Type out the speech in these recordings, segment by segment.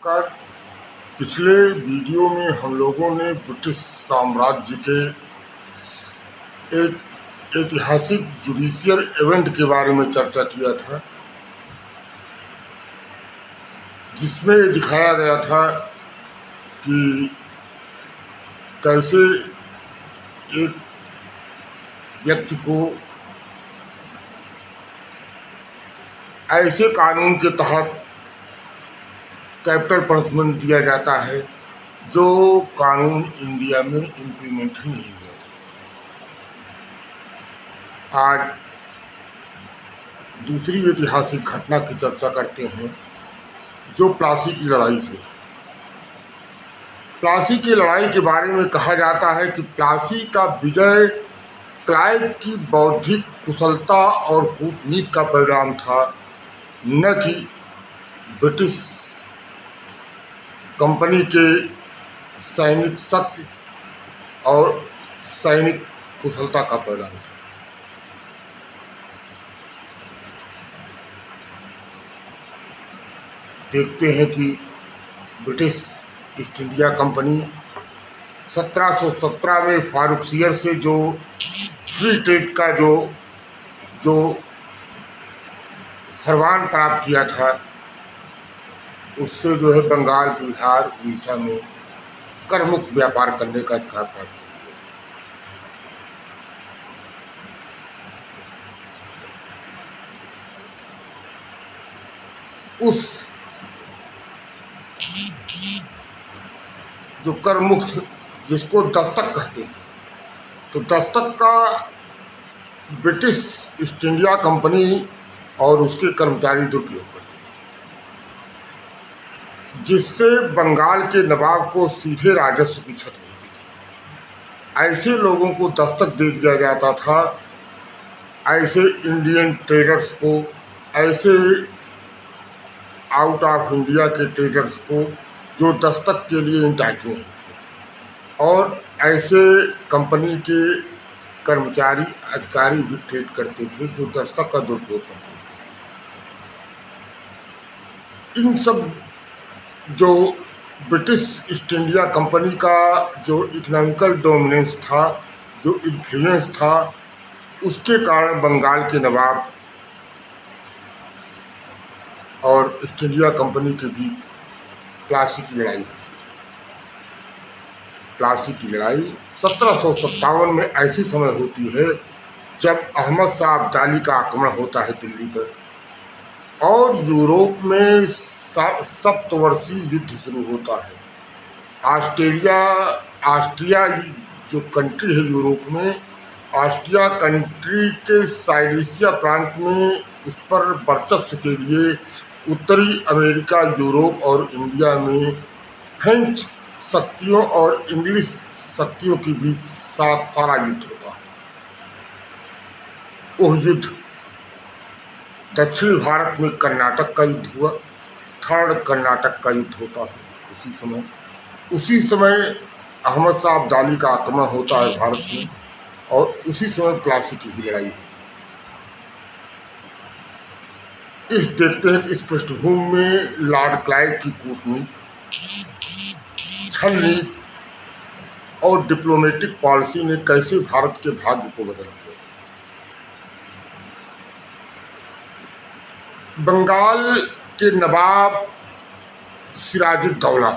नमस्कार। पिछले वीडियो में हम लोगों ने ब्रिटिश साम्राज्य के एक ऐतिहासिक जुडिशियल इवेंट के बारे में चर्चा किया था, जिसमें दिखाया गया था कि कैसे एक व्यक्ति को ऐसे कानून के तहत कैपिटल पनिशमेंट दिया जाता है जो कानून इंडिया में इम्प्लीमेंट ही नहीं हुआ था। आज दूसरी ऐतिहासिक घटना की चर्चा करते हैं, जो प्लासी की लड़ाई से। प्लासी की लड़ाई के बारे में कहा जाता है कि प्लासी का विजय क्लाइव की बौद्धिक कुशलता और कूटनीति का परिणाम था, न कि ब्रिटिश कंपनी के सैनिक शक्ति और सैनिक कुशलता का परिणाम था। देखते हैं कि ब्रिटिश ईस्ट इंडिया कंपनी 1717 में फारुखसियर से जो फ्री ट्रेड का जो फरमान प्राप्त किया था, उससे जो है बंगाल, बिहार, उड़ीसा में करमुक्त व्यापार करने का अधिकार प्राप्त किया। उस जो करमुक्त, जिसको दस्तक कहते हैं, तो दस्तक का ब्रिटिश ईस्ट इंडिया कंपनी और उसके कर्मचारी दुरुपयोग करते थे, जिससे बंगाल के नवाब को सीधे राजस्व की क्षति होती थी। ऐसे लोगों को दस्तक दे दिया जाता था, ऐसे इंडियन ट्रेडर्स को, ऐसे आउट ऑफ इंडिया के ट्रेडर्स को जो दस्तक के लिए इंटाइटल नहीं थे, और ऐसे कंपनी के कर्मचारी अधिकारी भी ट्रेड करते थे जो दस्तक का दुरुपयोग करते थे। इन सब जो ब्रिटिश ईस्ट इंडिया कंपनी का जो इकोनॉमिकल डोमिनेंस था, जो इन्फ्लुएंस था, उसके कारण बंगाल के नवाब और ईस्ट इंडिया कंपनी के बीच प्लासी की लड़ाई हुई। प्लासी की लड़ाई 1757 में ऐसे समय होती है जब अहमद शाह अब्दाली का आक्रमण होता है दिल्ली पर, और यूरोप में सप्तवर्षीय युद्ध शुरू होता है। ऑस्ट्रिया जो कंट्री है यूरोप में, ऑस्ट्रिया कंट्री के साइलेसिया प्रांत में उस पर वर्चस्व के लिए उत्तरी अमेरिका, यूरोप और इंडिया में फ्रेंच शक्तियों और इंग्लिश शक्तियों के बीच सारा युद्ध होता है। वह युद्ध दक्षिणी भारत में कर्नाटक का युद्ध हुआ, थर्ड कर्नाटक का युद्ध होता है। उसी समय अहमद शाह अब्दाली का आक्रमण होता है भारत में, और उसी समय प्लासी की भी लड़ाई हुई। देखते हैं कि इस पृष्ठभूमि में लॉर्ड क्लाइव की कूटनीति, छल नीति और डिप्लोमेटिक पॉलिसी ने कैसे भारत के भाग्य को बदल दिया। बंगाल के नवाब सिराजुद्दौला,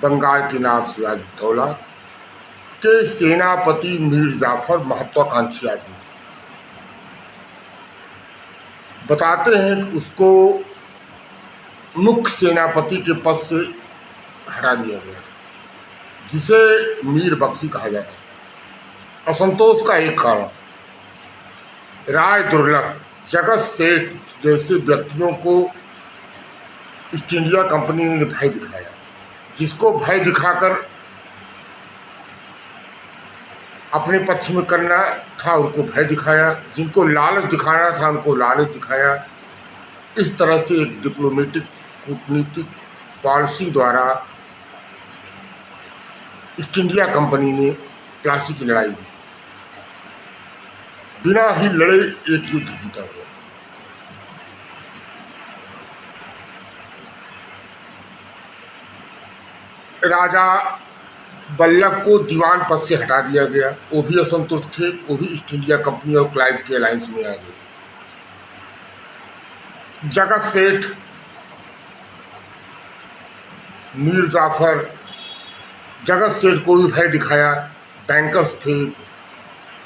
बंगाल के नवाब सिराजुद्दौला के सेनापति मीर जाफर महत्वाकांक्षी आदमी थे। बताते हैं कि उसको मुख्य सेनापति के पद से हटा दिया गया था, जिसे मीर बख्शी कहा जाता था। असंतोष का एक कारण, राय दुर्लभ जगत सेठ जैसे व्यक्तियों को ईस्ट इंडिया कंपनी ने भय दिखाया। जिसको भय दिखाकर अपने पक्ष में करना था उनको भय दिखाया, जिनको लालच दिखाना था उनको लालच दिखाया। इस तरह से एक डिप्लोमेटिक कूटनीतिक पॉलिसी द्वारा ईस्ट इंडिया कंपनी ने प्लासी की लड़ाई जीती। बिना ही लड़े एक युद्ध जीता गया। राजा बल्लभ को दीवान पद से हटा दिया गया। वो भी असंतुष्ट थे, वो भी ईस्ट इंडिया कंपनी और क्लाइव के अलायंस में आ गए। जगत सेठ, मीर जाफर, जगत सेठ को भी भय दिखाया, बैंकर्स थे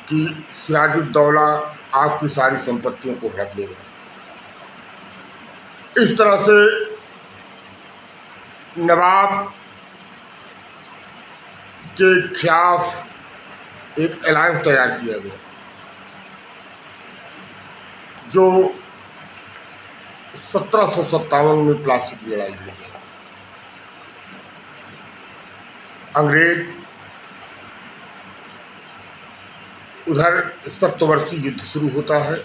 कि सिराजुद्दौला आपकी सारी संपत्तियों को हड़प लेगा। इस तरह से नवाब के खिलाफ एक अलायंस तैयार किया गया जो 1757 में प्लासी की लड़ाई लड़ी गई। अंग्रेज उधर सप्तवर्षीय युद्ध शुरू होता है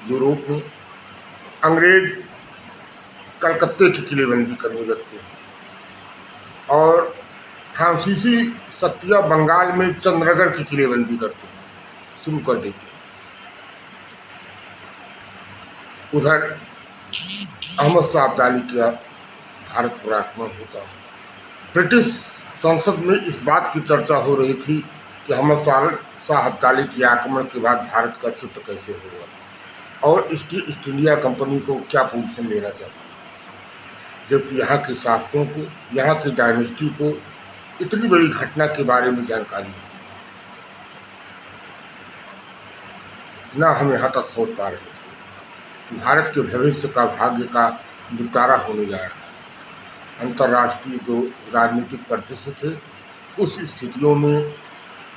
यूरोप में। अंग्रेज कलकत्ते की किलेबंदी करने लगते हैं और फ्रांसीसी शक्तियाँ बंगाल में चंद्रनगर की किलेबंदी करते हैं, शुरू कर देते हैं। उधर अहमद शाह अब्दाली का भारत पर आक्रमण होता है। ब्रिटिश संसद में इस बात की चर्चा हो रही थी कि अहमद शाह अब्दाली के आक्रमण के बाद भारत का चित्र कैसे होगा और ईस्ट इंडिया कंपनी को क्या पोजीशन लेना चाहिए, जबकि यहाँ के शासकों को, यहाँ की डायनेस्टी को इतनी बड़ी घटना के बारे में जानकारी नहीं थी, ना हम यहाँ तक सोच पा रहे थे कि भारत के भविष्य का, भाग्य का निपटारा होने जा रहा है। अंतर्राष्ट्रीय जो राजनीतिक परिदृश्य थे, उस स्थितियों में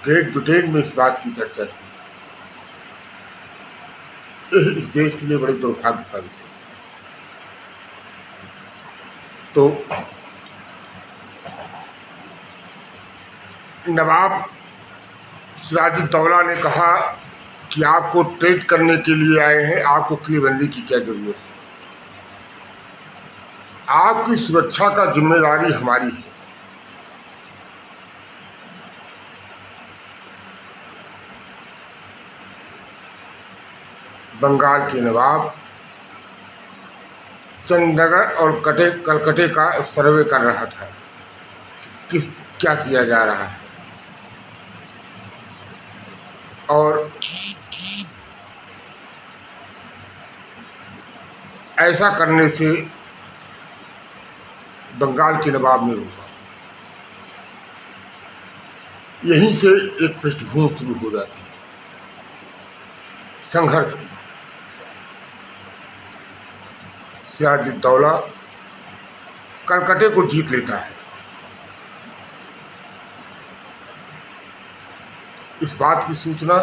ग्रेट ब्रिटेन में इस बात की चर्चा थी। इस देश के लिए बड़े दुर्भाग्य का विषय। तो नवाब सिराजुद्दौला ने कहा कि आपको ट्रेड करने के लिए आए हैं, आपको किलेबंदी की क्या जरूरत है, आपकी सुरक्षा का जिम्मेदारी हमारी है। बंगाल के नवाब चंडीगढ़ और कलकत्ते का सर्वे कर रहा था, क्या किया जा रहा है, और ऐसा करने से बंगाल के नवाब ने रोका। यहीं से एक पृष्ठभूमि शुरू हो जाती है संघर्ष की। सिराजुद्दौला कलकत्ते को जीत लेता है। इस बात की सूचना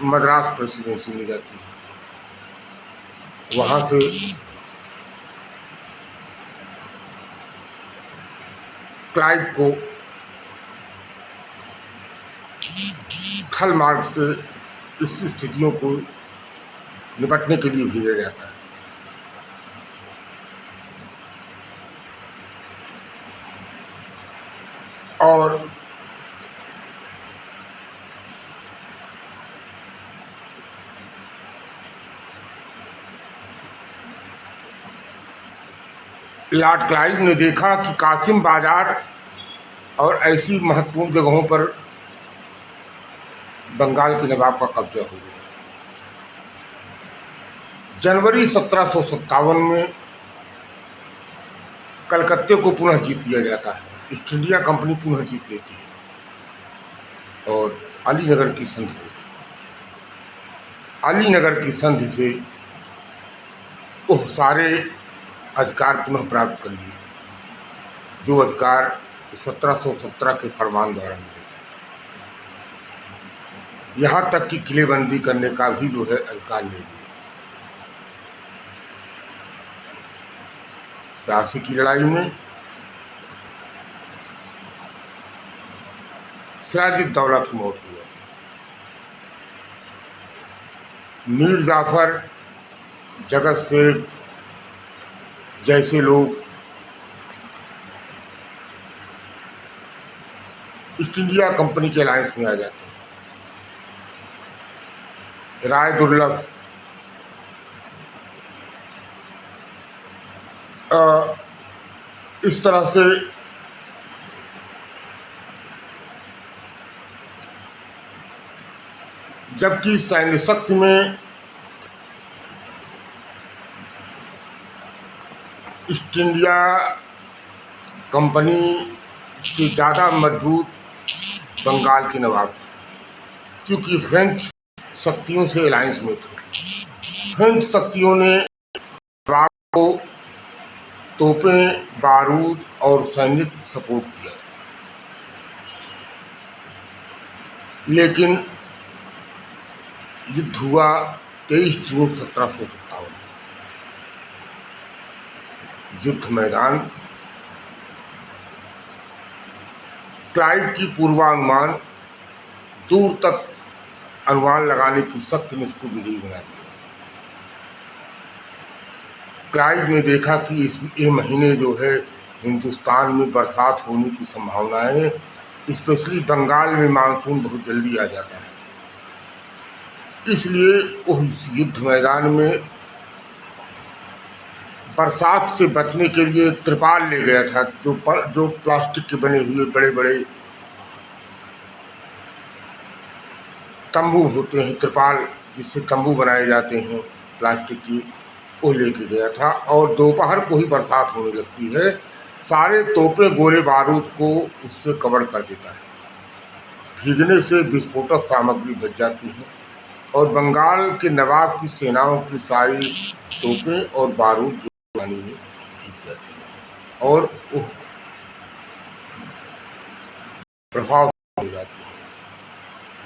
मद्रास प्रेसिडेंसी में जाती है। वहां से क्लाइव को थल मार्ग से इस स्थितियों को निपटने के लिए भेजा जाता है। और लॉर्ड क्लाइव ने देखा कि कासिम बाजार और ऐसी महत्वपूर्ण जगहों पर बंगाल के नवाब का कब्जा हो गया। जनवरी 1757 में कलकत्ते को पुनः जीत लिया जाता है। ईस्ट इंडिया कंपनी पुनः जीत लेती है और अलीनगर की संधि होती है। अलीनगर की संधि से वो सारे अधिकार पुनः प्राप्त कर लिए जो अधिकार 1717 के फरमान द्वारा मिले थे। यहाँ तक कि किलेबंदी करने का भी जो है अधिकार ले लिया। प्लासी की लड़ाई में सिराजुद्दौला की मौत हुई। मीर जाफर, जगत सेठ जैसे लोग ईस्ट इंडिया कंपनी के अलायंस में आ जाते हैं। राय दुर्लभ इस तरह से जबकि सैन्य शक्ति में ईस्ट इंडिया कंपनी से ज़्यादा मजबूत बंगाल के नवाब थे, क्योंकि फ्रेंच शक्तियों से अलायंस में थे। फ्रेंच शक्तियों ने नवाब को तोपें, बारूद और सैनिक सपोर्ट दिया, लेकिन युद्ध हुआ 23 जून 1757। युद्ध मैदान क्लाइव की पूर्वानुमान दूर तक अनुमान लगाने की शक्ति ने इसको विजयी बना दिया। क्लाइव ने देखा कि ये महीने जो है हिंदुस्तान में बरसात होने की संभावना है, स्पेशली बंगाल में मानसून बहुत जल्दी आ जाता है। इसलिए उस युद्ध मैदान में बरसात से बचने के लिए त्रिपाल ले गया था, जो प्लास्टिक के बने हुए बड़े बड़े तंबू होते हैं, त्रिपाल जिससे तंबू बनाए जाते हैं प्लास्टिक की, वो लेके गया था। और दोपहर को ही बरसात होने लगती है, सारे तोपे गोले बारूद को उससे कवर कर देता है। भीगने से विस्फोटक सामग्री बच जाती है और बंगाल के नवाब की सेनाओं की सारी तोपें और बारूद जो पानी में भीग जाती है और वो प्रभाव हो जाती है।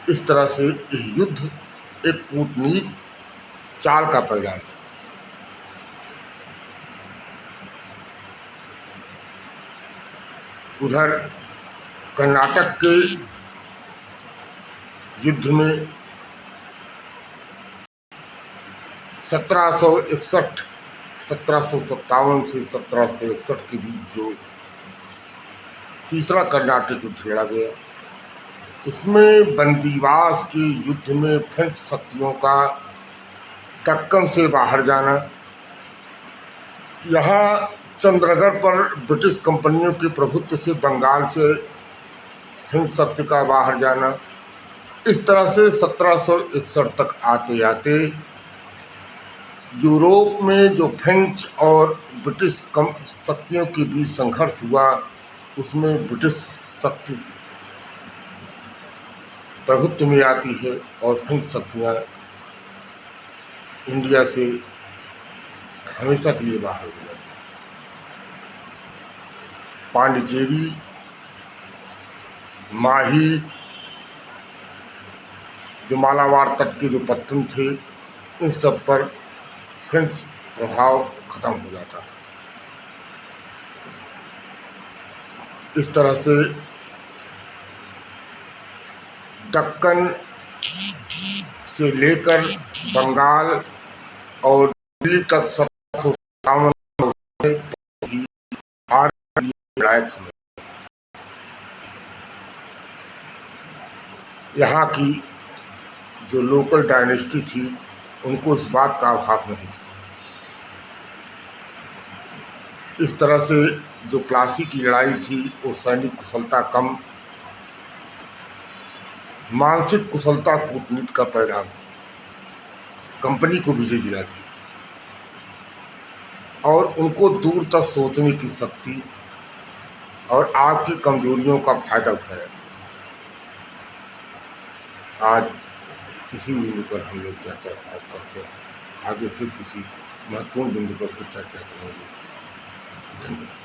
इस तरह से यह युद्ध एक कूटनीति चाल का परिणाम था। उधर कर्नाटक के युद्ध में 1761 1757 से 1761 के बीच जो तीसरा कर्नाटक युद्ध लड़ा गया, उसमें बंदीवास के युद्ध में फ्रेंच शक्तियों का दक्कन से बाहर जाना, यहाँ चंद्रगढ़ पर ब्रिटिश कंपनियों के प्रभुत्व से बंगाल से फ्रेंच शक्ति का बाहर जाना, इस तरह से 1761 तक आते आते यूरोप में जो फ्रेंच और ब्रिटिश शक्तियों के बीच संघर्ष हुआ, उसमें ब्रिटिश शक्ति प्रभुत्व में आती है और फ्रेंच शक्तियाँ इंडिया से हमेशा के लिए बाहर हो जाती हैं। पांडिचेरी, माही, जो मालाबार तट के जो पत्तन थे, इन सब पर फ्रेंच प्रभाव खत्म हो जाता है। इस तरह से दक्कन से लेकर बंगाल और दिल्ली तक 1757 ही लड़ाई समय यहाँ की जो लोकल डायनेस्टी थी उनको इस बात का आभास नहीं था। इस तरह से जो प्लासी की लड़ाई थी वो सैनिक कुशलता कम, मानसिक कुशलता कूटनीति का परिणाम कंपनी को विजय दिलाती और उनको दूर तक सोचने की शक्ति और आपकी कमजोरियों का फायदा उठाया। आज इसी बिंदु पर हम लोग चर्चा समाप्त करते हैं। आगे फिर किसी महत्वपूर्ण बिंदु पर फिर चर्चा करेंगे। धन्यवाद।